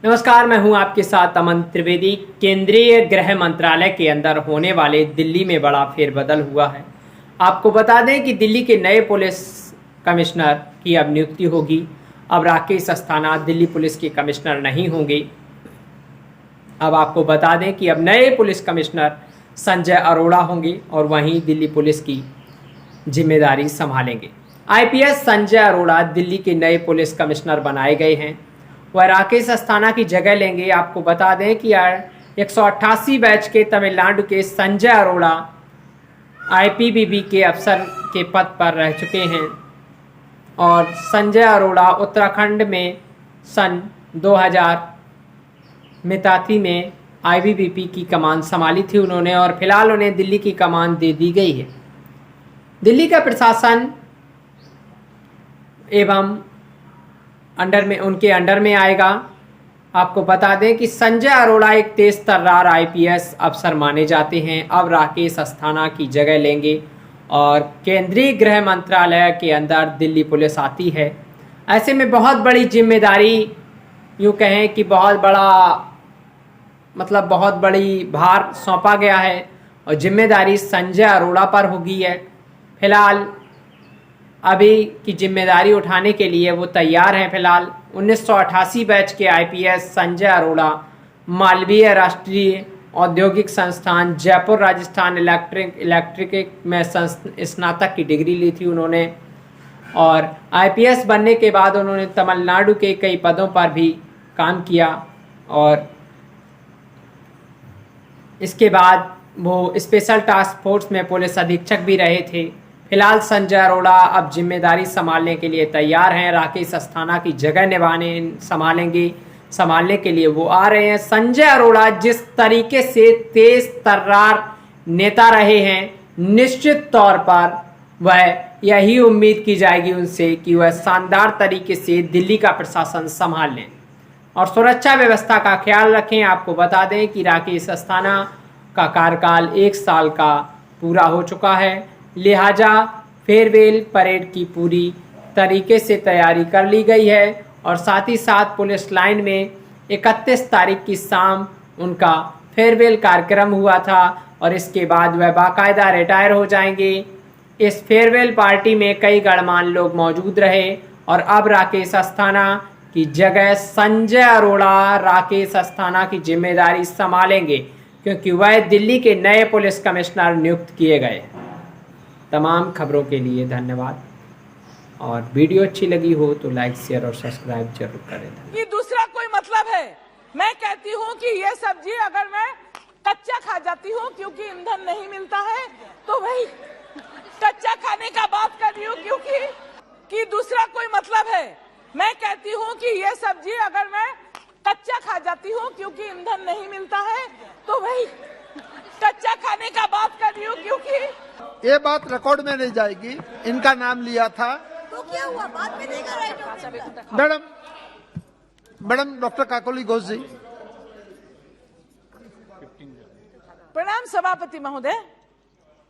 नमस्कार, मैं हूं आपके साथ अमन त्रिवेदी। केंद्रीय गृह मंत्रालय के अंदर होने वाले दिल्ली में बड़ा फेरबदल हुआ है। आपको बता दें कि दिल्ली के नए पुलिस कमिश्नर की अब नियुक्ति होगी। अब राकेश अस्थाना दिल्ली पुलिस के कमिश्नर नहीं होंगे। अब आपको बता दें कि अब नए पुलिस कमिश्नर संजय अरोड़ा होंगे और वहीं दिल्ली पुलिस की जिम्मेदारी संभालेंगे। आईपीएस संजय अरोड़ा दिल्ली के नए पुलिस कमिश्नर बनाए गए हैं। वह राकेश अस्थाना की जगह लेंगे। आपको बता दें कि 188 बैच के तमिलनाडु के संजय अरोड़ा आईपीबीबी के अफसर के पद पर रह चुके हैं और संजय अरोड़ा उत्तराखंड में सन 2000 मिताती में आईबीबीपी की कमान संभाली थी उन्होंने, और फिलहाल उन्हें दिल्ली की कमान दे दी गई है। दिल्ली का प्रशासन एवं उनके अंडर में आएगा। आपको बता दें कि संजय अरोड़ा एक तेज तर्रार आईपीएस अफसर माने जाते हैं। अब राकेश अस्थाना की जगह लेंगे और केंद्रीय गृह मंत्रालय के अंदर दिल्ली पुलिस आती है। ऐसे में बहुत बड़ी जिम्मेदारी, यूँ कहें कि बहुत बड़ी भार सौंपा गया है और जिम्मेदारी संजय अरोड़ा पर होगी है। फिलहाल अभी की जिम्मेदारी उठाने के लिए वो तैयार हैं। फिलहाल 1988 बैच के आईपीएस संजय अरोड़ा मालवीय राष्ट्रीय औद्योगिक संस्थान जयपुर राजस्थान इलेक्ट्रिक में स्नातक की डिग्री ली थी उन्होंने, और आईपीएस बनने के बाद उन्होंने तमिलनाडु के कई पदों पर भी काम किया और इसके बाद वो स्पेशल टास्क फोर्स में पुलिस अधीक्षक भी रहे थे। फिलहाल संजय अरोड़ा अब जिम्मेदारी संभालने के लिए तैयार हैं। राकेश अस्थाना की जगह संभालने के लिए वो आ रहे हैं। संजय अरोड़ा जिस तरीके से तेज तर्रार नेता रहे हैं, निश्चित तौर पर वह यही उम्मीद की जाएगी उनसे कि वह शानदार तरीके से दिल्ली का प्रशासन संभाल लें और सुरक्षा व्यवस्था का ख्याल रखें। आपको बता दें कि राकेश अस्थाना का कार्यकाल 1 साल का पूरा हो चुका है, लिहाजा फेयरवेल परेड की पूरी तरीके से तैयारी कर ली गई है और साथ ही साथ पुलिस लाइन में 31 तारीख की शाम उनका फेयरवेल कार्यक्रम हुआ था और इसके बाद वह बाकायदा रिटायर हो जाएंगे। इस फेयरवेल पार्टी में कई गणमान्य लोग मौजूद रहे और अब राकेश अस्थाना की जगह संजय अरोड़ा राकेश अस्थाना की जिम्मेदारी संभालेंगे क्योंकि वह दिल्ली के नए पुलिस कमिश्नर नियुक्त किए गए। तमाम खबरों के लिए धन्यवाद और वीडियो अच्छी लगी हो तो लाइक शेयर और सब्सक्राइब जरूर करें। ये दूसरा कोई मतलब है। मैं कहती हूँ कि ये सब्जी अगर मैं कच्चा खा जाती हूँ क्योंकि ईंधन नहीं मिलता है तो वही कच्चा खाने का बात कर रही हूँ क्योंकि दूसरा कोई मतलब है। मैं कहती हूँ कि ये सब्जी अगर मैं कच्चा खा जाती हूँ क्योंकि ईंधन नहीं मिलता है तो वही कच्चा खाने का बात कर रही हूँ क्योंकि ये बात रिकॉर्ड में नहीं जाएगी। इनका नाम लिया था तो क्या हुआ? बात में देगा मैडम डॉक्टर काकोली घोष जी। प्रणाम सभापति महोदय।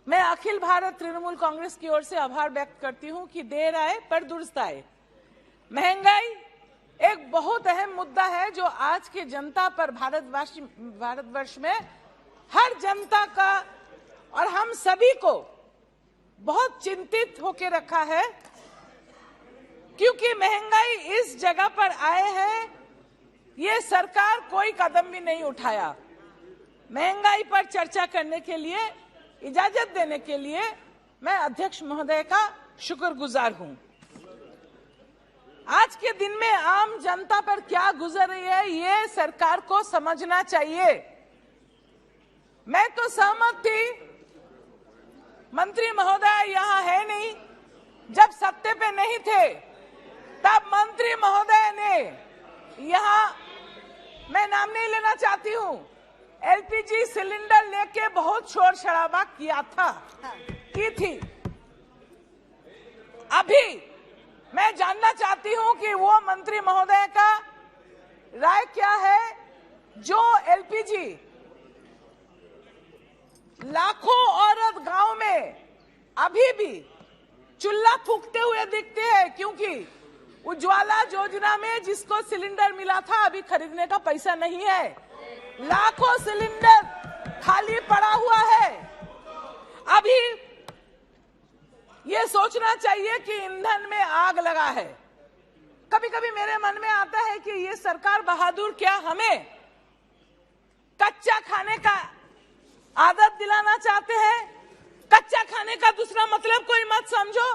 मैं अखिल भारत तृणमूल कांग्रेस की ओर से आभार व्यक्त करती हूं कि देर आए पर दुरुस्त आए। महंगाई एक बहुत अहम मुद्दा है जो आज के जनता पर भारतवर्ष में हर जनता का और हम सभी को बहुत चिंतित होकर रखा है क्योंकि महंगाई इस जगह पर आए है ये सरकार कोई कदम भी नहीं उठाया। महंगाई पर चर्चा करने के लिए इजाजत देने के लिए मैं अध्यक्ष महोदय का शुक्रगुजार हूं। आज के दिन में आम जनता पर क्या गुजर रही है ये सरकार को समझना चाहिए। मैं तो सहमत थी, मंत्री महोदय यहाँ है नहीं, जब सत्ते पे नहीं थे तब मंत्री महोदय ने यहाँ, मैं नाम नहीं लेना चाहती हूँ, एलपीजी सिलेंडर लेके बहुत शोर शराबा की थी। अभी मैं जानना चाहती हूँ कि वो मंत्री महोदय का राय क्या है जो एलपीजी लाखों औरत गांव में अभी भी चूल्हा फूकते हुए दिखते हैं क्योंकि उज्ज्वला योजना में जिसको सिलेंडर मिला था अभी खरीदने का पैसा नहीं है। लाखों सिलेंडर खाली पड़ा हुआ है। अभी ये सोचना चाहिए कि ईंधन में आग लगा है। कभी कभी मेरे मन में आता है कि ये सरकार बहादुर क्या हमें कच्चा खाने का आदत दिलाना चाहते हैं। कच्चा खाने का दूसरा मतलब कोई मत समझो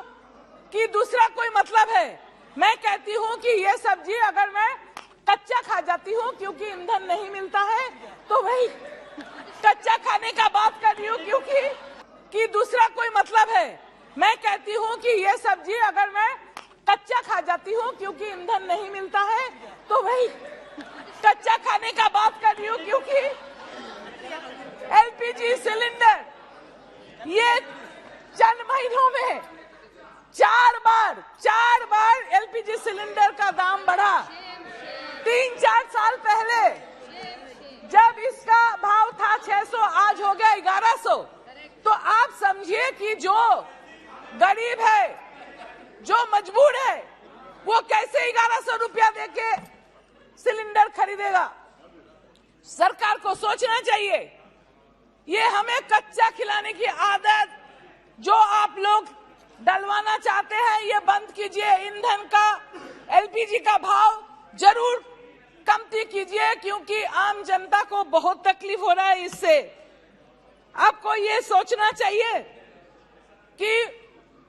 कि दूसरा कोई मतलब है। मैं कहती हूं कि ये सब्जी अगर मैं कच्चा खा जाती हूं क्योंकि ईंधन नहीं मिलता है तो वही कच्चा खाने का बात कर रही हूं क्योंकि दूसरा कोई मतलब है। मैं कहती हूं कि ये सब्जी अगर मैं कच्चा खा जाती हूं क्योंकि ईंधन नहीं मिलता है तो वही कच्चा खाने का बात कर रही हूं क्योंकि एलपीजी सिलेंडर ये चंद महीनों में चार बार एलपीजी सिलेंडर का दाम बढ़ा। 3-4 साल पहले जब इसका भाव था 600, आज हो गया 1100। तो आप समझिए कि जो गरीब है, जो मजबूर है, वो कैसे 1100 रुपया देके सिलेंडर खरीदेगा। सरकार को सोचना चाहिए। ये हमें कच्चा खिलाने की आदत जो आप लोग डलवाना चाहते हैं ये बंद कीजिए। ईंधन का, एलपीजी का भाव जरूर कमती कीजिए क्योंकि आम जनता को बहुत तकलीफ हो रहा है इससे। आपको ये सोचना चाहिए कि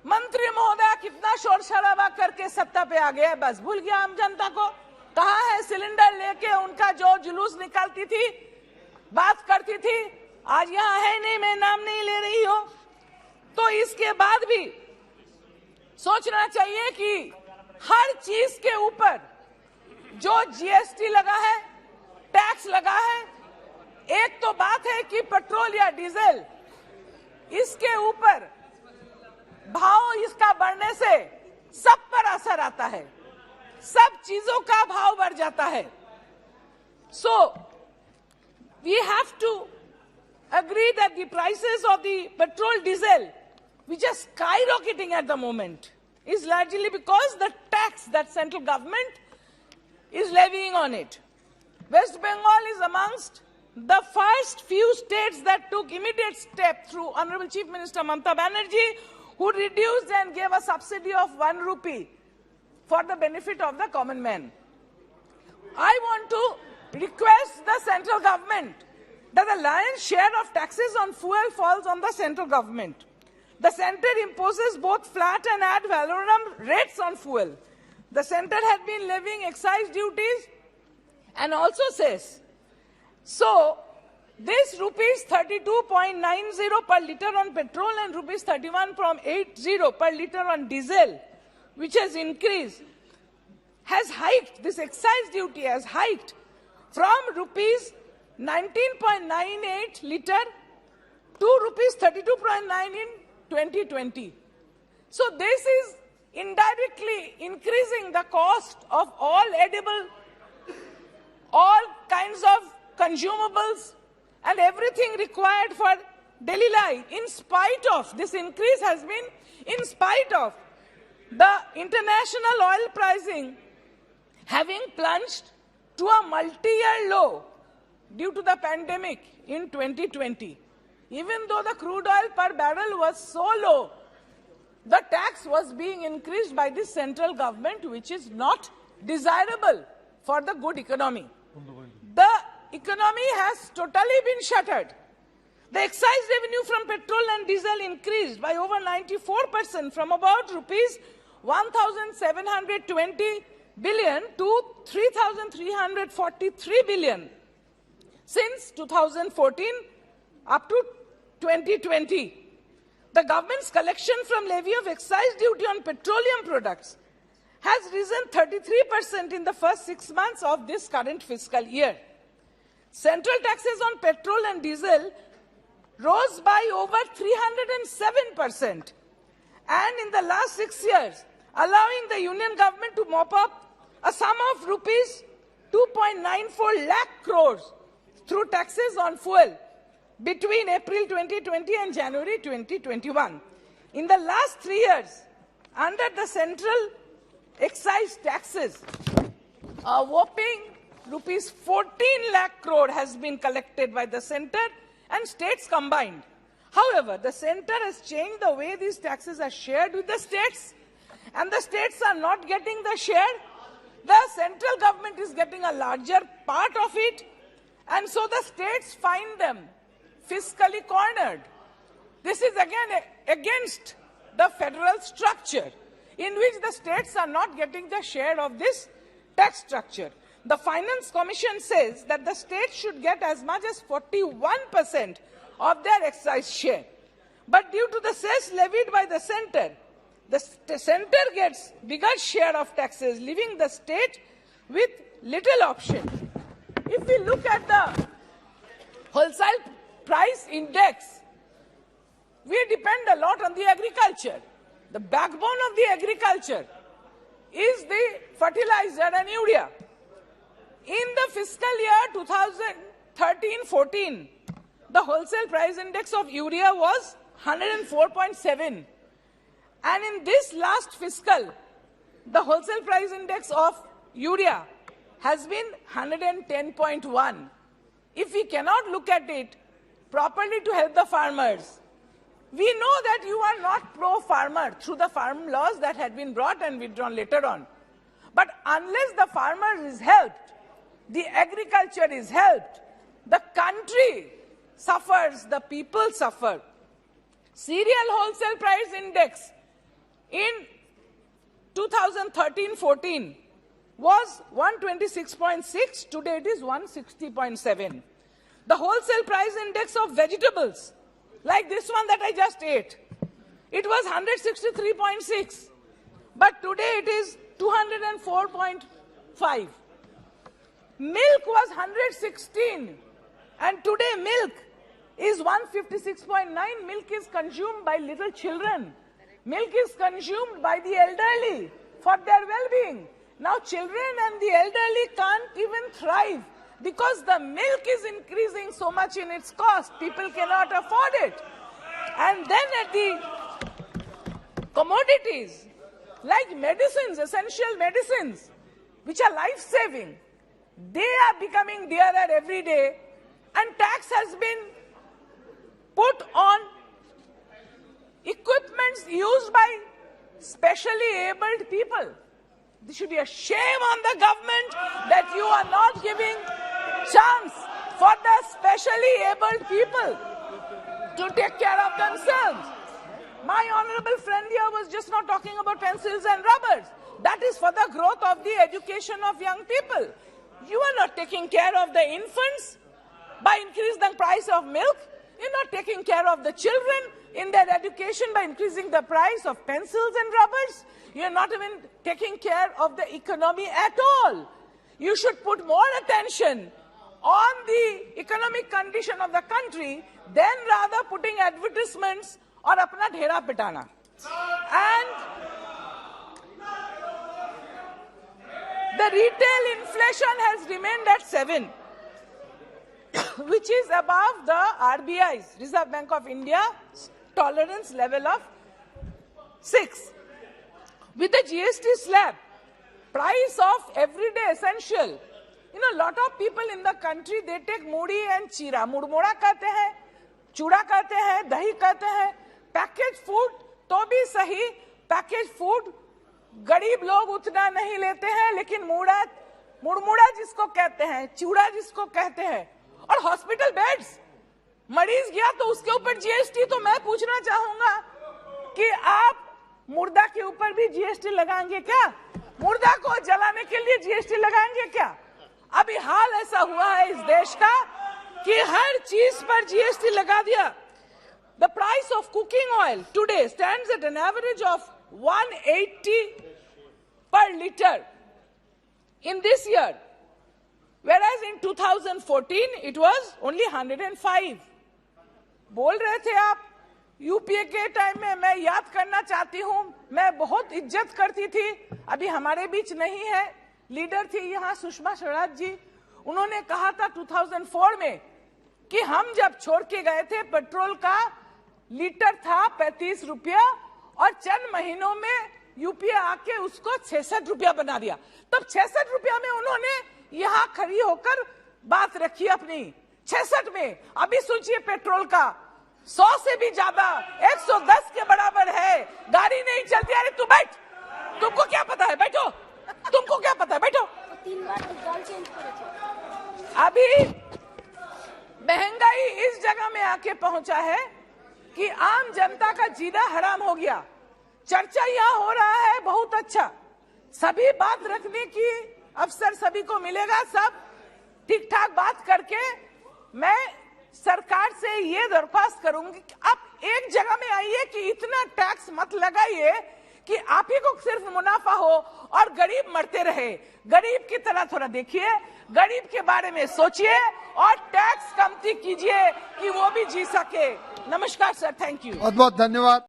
मंत्री महोदय कितना शोर शराबा करके सत्ता पे आ गया, बस भूल गया आम जनता को। कहाँ है सिलेंडर लेके उनका जो जुलूस निकालती थी, बात करती थी, आज यहाँ है नहीं, मैं नाम नहीं ले रही हूं। तो इसके बाद भी सोचना चाहिए कि हर चीज के ऊपर जो जीएसटी लगा है, टैक्स लगा है, एक तो बात है कि पेट्रोल या डीजल इसके ऊपर भाव इसका बढ़ने से सब पर असर आता है, सब चीजों का भाव बढ़ जाता है। So we have to agree that the prices of the petrol diesel which are skyrocketing at the moment is largely because the tax that central government is levying on it. West Bengal is amongst the first few states that took immediate step through Honorable Chief Minister Mamata Banerjee, who reduced and gave a subsidy of 1 rupee for the benefit of the common man. I want to request the central government that the lion's share of taxes on fuel falls on the central government. The center imposes both flat and ad valorem rates on fuel. The center has been levying excise duties and also says, so this rupees 32.90 per litre on petrol and rupees 31.80 per litre on diesel, which has increased, has hiked, this excise duty has hiked from rupees 19.98 litre to rupees 32.9 in 2020. So this is indirectly increasing the cost of all edible, all kinds of consumables and everything required for daily life. In spite of this increase has been in spite of the international oil pricing having plunged to a multi-year low due to the pandemic in 2020. Even though the crude oil per barrel was so low, the tax was being increased by the central government, which is not desirable for the good economy. The economy has totally been shuttered. The excise revenue from petrol and diesel increased by over 94% from about rupees 1,720 billion to 3,343 billion since 2014 up to 2020. The government's collection from levy of excise duty on petroleum products has risen 33% in the first 6 months of this current fiscal year. Central taxes on petrol and diesel rose by over 307%, and in the last 6 years, allowing the union government to mop up a sum of rupees 2.94 lakh crores through taxes on fuel between April 2020 and January 2021. In the last 3 years, under the central excise taxes. A whopping rupees 14 lakh crore has been collected by the center and states combined. However, the center has changed the way these taxes are shared with the states, and the states are not getting the share. The central government is getting a larger part of it, and so the states find them fiscally cornered. This is again against the federal structure, in which the states are not getting the share of this tax structure. The Finance Commission says that the states should get as much as 41% of their excise share. But due to the cess levied by the center gets bigger share of taxes, leaving the state with little option. If we look at the wholesale price index, we depend a lot on the agriculture. The backbone of the agriculture is the fertilizer and urea. In the fiscal year 2013-14, the wholesale price index of urea was 104.7. And in this last fiscal, the wholesale price index of urea has been 110.1. If we cannot look at it properly to help the farmers, we know that you are not pro-farmer through the farm laws that had been brought and withdrawn later on. But unless the farmer is helped, the agriculture is helped, the country suffers, the people suffer. Cereal wholesale price index in 2013-14 was 126.6, today it is 160.7. The wholesale price index of vegetables, like this one that I just ate, it was 163.6, but today it is 204.5. Milk was 116, and today milk is 156.9. Milk is consumed by little children. Milk is consumed by the elderly for their well-being. Now children and the elderly can't even thrive because the milk is increasing so much in its cost. People cannot afford it. And then at the commodities, like medicines, essential medicines, which are life-saving, they are becoming dearer every day, and tax has been put on equipments used by specially abled people. This should be a shame on the government that you are not giving chance for the specially abled people to take care of themselves. My honorable friend here was just not talking about pencils and rubbers. That is for the growth of the education of young people. You are not taking care of the infants by increasing the price of milk. You're not taking care of the children in their education by increasing the price of pencils and rubbers. You're not even taking care of the economy at all. You should put more attention on the economic condition of the country than rather putting advertisements or apna dhera pitana. And the retail inflation has remained at 7, which is above the RBI's, Reserve Bank of India, tolerance level of 6. With the GST slab, price of everyday essential, you know, a lot of people in the country, they take mudi and chira. Murmura कहते हैं, चूड़ा कहते हैं, दही कहते हैं, packaged food तो भी सही, packaged food गरीब लोग उतना नहीं लेते हैं, लेकिन मुड़मुड़ा जिसको कहते हैं, चूड़ा जिसको कहते हैं, और हॉस्पिटल बेड्स, मरीज गया तो उसके ऊपर जीएसटी। तो मैं पूछना चाहूंगा कि आप मुर्दा के ऊपर भी जीएसटी लगाएंगे क्या? मुर्दा को जलाने के लिए जीएसटी लगाएंगे क्या? अभी हाल ऐसा हुआ है इस देश का कि हर चीज पर जीएसटी लगा दिया। The price of cooking oil today stands at an average of 180 per liter in this year, whereas in 2014 it was only 105. बोल रहे थे आप यूपीए के टाइम में, मैं याद करना चाहती हूं, मैं बहुत इज्जत करती थी, अभी हमारे बीच नहीं है, लीडर थी यहाँ सुषमा स्वराज जी, उन्होंने कहा था 2004 में कि हम जब छोड़ के गए थे पेट्रोल का लीटर था 35 रुपया और चंद महीनों में यूपीए आके उसको 66 रुपया बना दिया। तब 66 रुपया में उन्होंने यहां खड़ी होकर बात रखी अपनी 66 में। अभी सोचिए पेट्रोल का 100 से भी ज्यादा 110 के बराबर है, गाड़ी नहीं चलती। अरे तू बैठ, तुमको क्या पता है, बैठो, तुमको क्या पता है, बैठो। 3 बार दाल चेंज करे। अभी महंगाई इस जगह में आके पहुंचा है कि आम जनता का जीना हराम हो गया। चर्चा यहां हो रहा है, बहुत अच्छा, सभी बात रखने की अवसर सभी को मिलेगा। सब ठीक ठाक बात करके मैं सरकार से ये दरख्वास्त करूंगी कि आप एक जगह में आइए कि इतना टैक्स मत लगाइए कि आप ही को सिर्फ मुनाफा हो और गरीब मरते रहे। गरीब की तरह थोड़ा देखिए, गरीब के बारे में सोचिए और टैक्स कमती कीजिए कि वो भी जी सके। नमस्कार सर, थैंक यू। बहुत बहुत धन्यवाद।